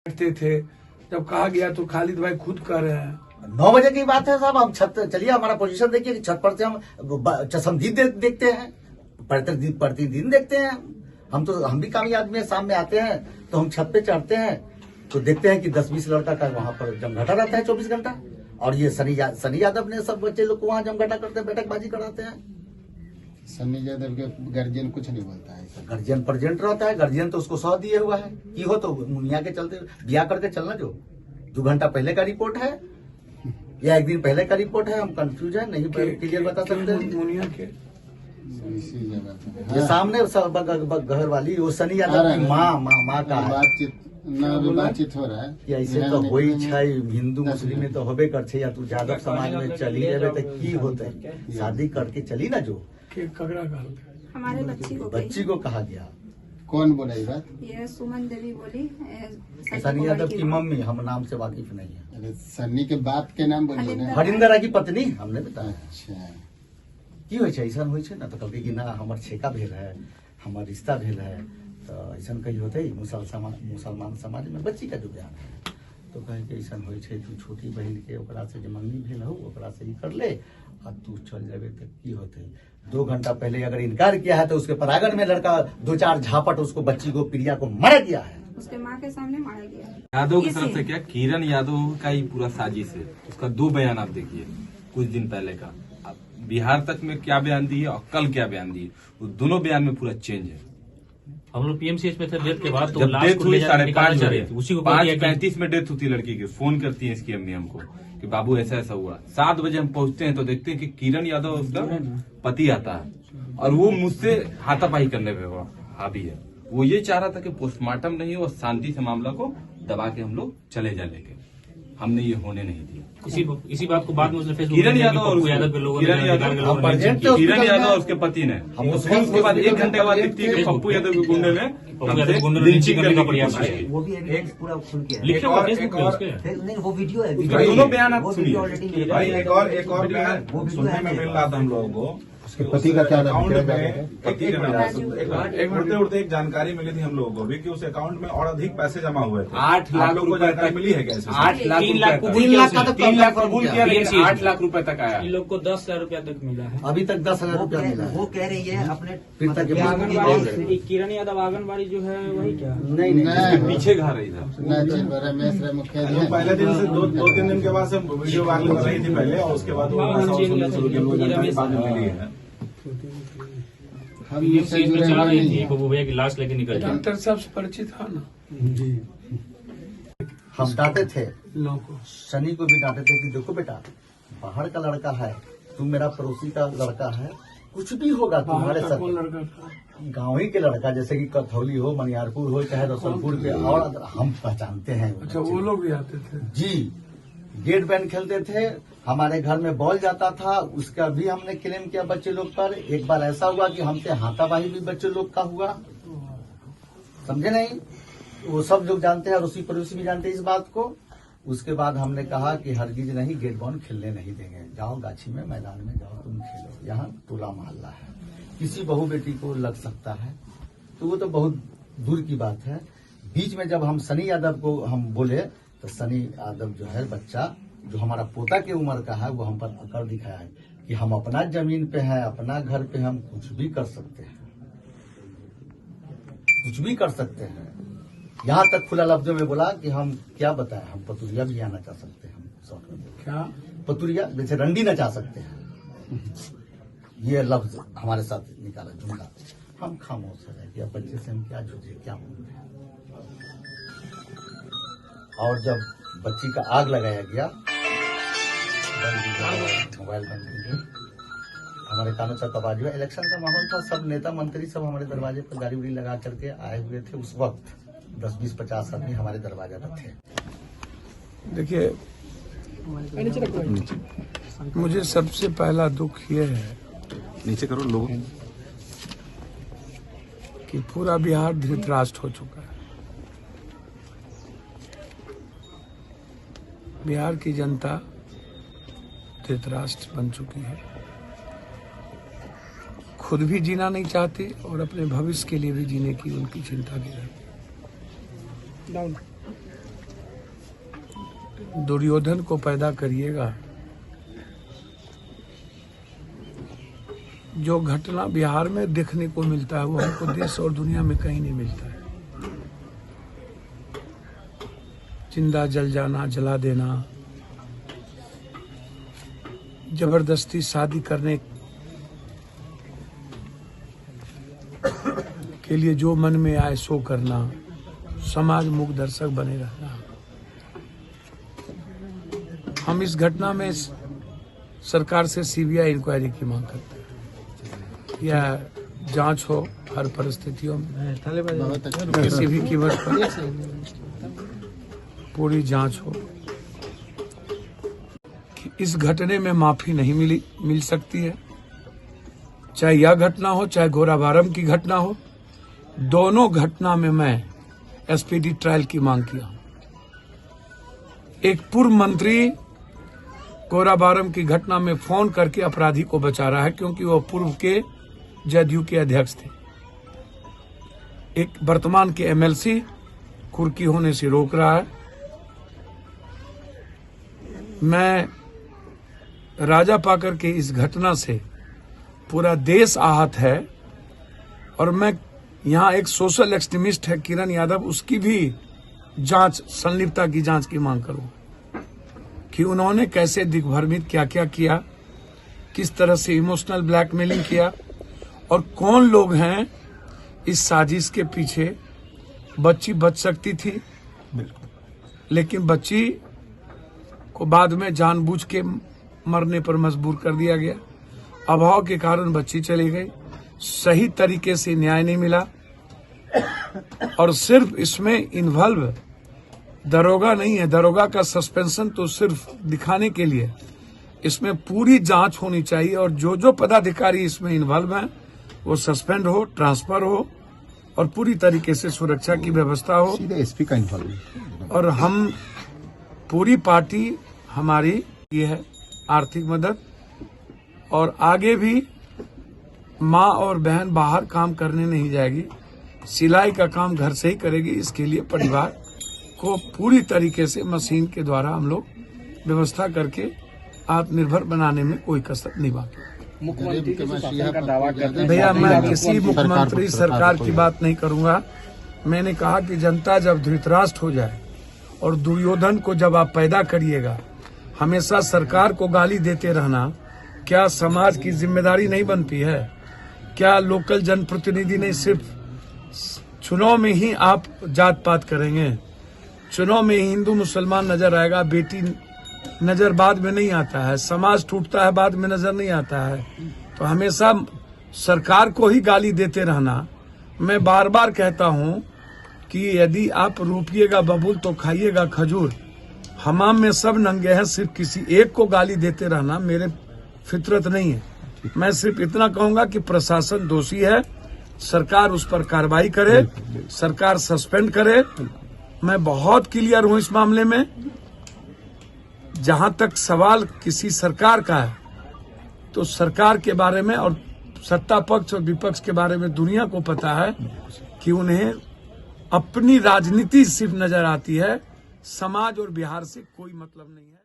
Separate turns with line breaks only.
बैठते थे, जब कहा गया तो खालिद भाई खुद कह रहे हैं
9 बजे की बात है साहब। हम छत चलिए, हमारा पोजीशन देखिए कि छत पर से हम चश्मदीद देखते हैं, प्रतिदिन देखते हैं। हम भी कामी आदमी है, शाम में आते हैं तो हम छत पे चढ़ते हैं तो देखते हैं कि 10-20 लड़का का वहां पर जमघटा रहता है 24 घंटा। और ये सनी यादव ने सब बच्चे लोग को वहां जमघटा करते हैं, बैठकबाजी कराते हैं।
सनी यादव के गार्जियन कुछ नहीं बोलता है।
गार्जियन प्रेजेंट रहता है, गार्जियन तो उसको 100 दिए हुआ है कि हो तो मुनिया के चलते बिया करके चलना। जो 2 घंटा पहले का रिपोर्ट है या 1 दिन पहले का रिपोर्ट है, हम कंफ्यूज है, नहीं क्लियर बता सकते।
मुनिया के
इसी जगह
ये सामने घर वाली वो सनी यादव की माँ का है।
बातचीत हो रहा है
कि ऐसे तो होई छै, हिंदू मुस्लिम में तो होबे कर छै, या तू यादव समाज में चली जेबे तो की होते, शादी करके चली ना। जो
ककरा कहल
हमारे
बच्ची को कहा गया,
कौन बोला ये बात?
ये सुमन देवी बोली।
सनी यादव की मम्मी, हम नाम से वाकिफ नहीं है।
अरे सन्नी के बाप के नाम बोलिए ना।
हरिंदरा की पत्नी हमने बताया।
अच्छा,
की होइ छै ऐसा होइ छै ना, तो कहलकै कि ना हमर छेका भेल है, हमर रिश्ता भेल है, तो ऐसा कही होते मुसलमान समाज में बच्ची का जो बयान है, तो कहे कि ऐसा होइ छै, तू छोटी बहन के ओकरा से जो मंगनी भेल हो ओकरा से ही कर ले और तू चल जाबे तो की होते। 2 घंटा पहले अगर इनकार किया है तो उसके परागण में लड़का 2-4 झापट उसको बच्ची को प्रिया को मारा गया है,
उसके माँ के सामने मारा गया।
यादव की तरफ से क्या, किरण यादव का ही पूरा साजिश है। उसका 2 बयान आप देखिए कुछ दिन पहले का, अब बिहार तक में क्या बयान दिए और कल क्या बयान दिए, वो दोनों बयान में पूरा चेंज है।
हम लोग पीएमसीएच में थे डेथ के बाद, तो
जब डेथ हुई 5:30 बजे,
उसी को
5:35 में डेथ होती है लड़की की। फोन करती है इसकी अम्मी हमको कि बाबू ऐसा ऐसा हुआ। 7 बजे हम पहुंचते हैं तो देखते हैं कि किरण यादव उसका पति आता है और वो मुझसे हाथापाई करने पे हावी है। वो ये चाह रहा था कि पोस्टमार्टम नहीं हो, शांति से मामला को दबा के हम लोग चले जाए, लेके हमने ये होने नहीं दिया।
इसी बात को बाद में उसने फेसबुक
किरण यादव और
यादव के लोगों ने
किरण यादव और उसके पति ने, फिर उसके बाद 1 घंटे के बाद दिखती है कि पप्पू यादव के गुंडे ने लिंचिंग करने का प्रयास किया।
वो भी एक पूरा खुल के
लिखे हुए फेसबुक पे उसके
नहीं, वो वीडियो है,
उसका दोनों बयान आप सुनिए।
भाई एक और बयान सुनने में मिल रहा था हम लोगों को।
उसके पति का क्या नाम है?
एक उड़ते एक जानकारी मिली थी हम लोगों को भी कि उस अकाउंट में और अधिक पैसे जमा हुए थे।
8 लाख
लोगों को जानकारी मिली है कैसे?
8 लाख
3 लाख
रुपए,
3 लाख का तो
3 लाख कबूल किया, लेकिन 8 लाख रुपए तक आया।
इन लोग को 10,000 रुपया तक मिला है।
अभी तक 10,000 रुपया मिला है।
वो कह रही है अपने
फिर तक
किरण यादव आंगनबाड़ी जो है वही क्या
नहीं
पीछे घर रही था।
रमेश रे मुखिया जी
पहले दिन से 2-3 दिन के बाद से वीडियो वायरल कर रही थी पहले, और उसके बाद मिली है।
हम
पीएमसीएच में चला रही थी, वो भैया की लाश लेके निकल गया।
डॉक्टर साहब से परिचित है ना
हम डांटे थे,
लोगों को।
सनी को भी डांटे थे कि देखो बेटा, बाहर का लड़का है, तुम मेरा पड़ोसी का लड़का है, कुछ भी होगा तुम्हारे साथ।
कौन लड़का था?
गाँव ही के लड़का, जैसे कि कथौली हो, मनियारपुर हो, चाहे रसलपुर के, और हम पहचानते हैं।
अच्छा, वो लोग भी आते थे।
जी, गेट बैंड खेलते थे, हमारे घर में बॉल जाता था, उसका भी हमने क्लेम किया बच्चे लोग पर। एक बार ऐसा हुआ कि हमसे हाथापाई भी बच्चे लोग का हुआ, समझे नहीं? वो सब लोग जानते हैं, रूसी पड़ोसी भी जानते हैं इस बात को। उसके बाद हमने कहा कि हरगिज नहीं, गेट बाउंड खेलने नहीं देंगे, जाओ गाछी में, मैदान में जाओ, तुम खेलो, यहाँ टोला मोहल्ला है, किसी बहू बेटी को लग सकता है, तो वो तो बहुत दूर की बात है। बीच में जब हम सनी यादव को हम बोले तो सनी यादव जो है बच्चा, जो हमारा पोता की उम्र का है, वो हम पर अकड़ दिखाया है कि हम अपना जमीन पे हैं, अपना घर पे हम कुछ भी कर सकते हैं, कुछ भी कर सकते हैं। यहाँ तक खुला लफ्जों में बोला कि हम क्या बताएं, हम पतुरिया भी यहाँ नचा सकते हैं। हम शॉर्ट में
क्या
पतुरिया जैसे रंडी नचा सकते हैं, ये लफ्ज हमारे साथ निकाला जुमला। हम खामोश हो गए कि अब बच्चे से हम क्या जूझे, क्या बोलते हैं। और जब बच्ची का आग लगाया गया, मोबाइल बंद हो गई, हमारे कानों से तबाजी हुआ। इलेक्शन का माहौल था, सब नेता मंत्री सब हमारे दरवाजे पर गाड़ी उड़ी लगा करके आए हुए थे। उस वक्त 10-20-50 आदमी हमारे दरवाजे पर थे।
देखिए, मुझे सबसे पहला दुख ये है
नीचे करो लोग
कि पूरा बिहार धृतराष्ट्र हो चुका है। बिहार की जनता धृतराष्ट्र बन चुकी है, खुद भी जीना नहीं चाहती और अपने भविष्य के लिए भी जीने की उनकी चिंता नहीं रहती। दुर्योधन को पैदा करिएगा। जो घटना बिहार में देखने को मिलता है वो हमको देश और दुनिया में कहीं नहीं मिलता है। जिंदा जल जाना, जला देना, जबरदस्ती शादी करने के लिए जो मन में आए सो करना, समाज मूक दर्शक बने रहना। हम इस घटना में सरकार से सीबीआई इंक्वायरी की मांग करते हैं, या जांच हो हर परिस्थितियों में,
बहुत अच्छा।
किसी भी कीमत पर पूरी जांच हो। कि इस घटने में माफी नहीं मिल सकती है, चाहे यह घटना हो चाहे गोराबारम की घटना हो। दोनों घटना में मैं एसपीडी ट्रायल की मांग किया हूं। एक पूर्व मंत्री गोराबारम की घटना में फोन करके अपराधी को बचा रहा है, क्योंकि वह पूर्व के जदयू के अध्यक्ष थे। एक वर्तमान के एमएलसी कुर्की होने से रोक रहा है। मैं राजा पाकर के इस घटना से पूरा देश आहत है, और मैं यहाँ एक सोशल एक्सट्रीमिस्ट है किरण यादव, उसकी भी जांच, संलिप्तता की जांच की मांग करूं कि उन्होंने कैसे दिग्भ्रमित क्या क्या किया, किस तरह से इमोशनल ब्लैकमेलिंग किया, और कौन लोग हैं इस साजिश के पीछे। बच्ची बच सकती थी, लेकिन बच्ची को बाद में जानबूझ के मरने पर मजबूर कर दिया गया। अभाव के कारण बच्ची चली गई, सही तरीके से न्याय नहीं मिला, और सिर्फ इसमें इन्वॉल्व दरोगा नहीं है। दरोगा का सस्पेंशन तो सिर्फ दिखाने के लिए, इसमें पूरी जांच होनी चाहिए, और जो पदाधिकारी इसमें इन्वॉल्व हैं वो सस्पेंड हो, ट्रांसफर हो, और पूरी तरीके से सुरक्षा की व्यवस्था हो।
सीधे एसपी का इन्वॉल्व।
और हम पूरी पार्टी हमारी ये है आर्थिक मदद, और आगे भी माँ और बहन बाहर काम करने नहीं जाएगी, सिलाई का काम घर से ही करेगी। इसके लिए परिवार को पूरी तरीके से मशीन के द्वारा हम लोग व्यवस्था करके आत्मनिर्भर बनाने में कोई कसर नहीं बाकी।
मुख्यमंत्री के शासन का दावा करते हैं।
भैया, मैं किसी मुख्यमंत्री सरकार की बात नहीं करूंगा। मैंने कहा कि जनता जब धृतराष्ट्र हो जाए और दुर्योधन को जब आप पैदा करिएगा, हमेशा सरकार को गाली देते रहना क्या समाज की जिम्मेदारी नहीं बनती है? क्या लोकल जनप्रतिनिधि नहीं सिर्फ चुनाव में ही आप जात पात करेंगे? चुनाव में हिंदू मुसलमान नजर आएगा, बेटी नजर बाद में नहीं आता है, समाज टूटता है बाद में नजर नहीं आता है। तो हमेशा सरकार को ही गाली देते रहना। मैं बार बार कहता हूं कि यदि आप रोपिएगा बबूल तो खाइएगा खजूर। हमाम में सब नंगे हैं, सिर्फ किसी एक को गाली देते रहना मेरे फितरत नहीं है। मैं सिर्फ इतना कहूंगा कि प्रशासन दोषी है, सरकार उस पर कार्रवाई करे, सरकार सस्पेंड करे। मैं बहुत क्लियर हूं इस मामले में। जहां तक सवाल किसी सरकार का है, तो सरकार के बारे में और सत्ता पक्ष और विपक्ष के बारे में दुनिया को पता है कि उन्हें अपनी राजनीति सिर्फ नजर आती है, समाज और बिहार से कोई मतलब नहीं है।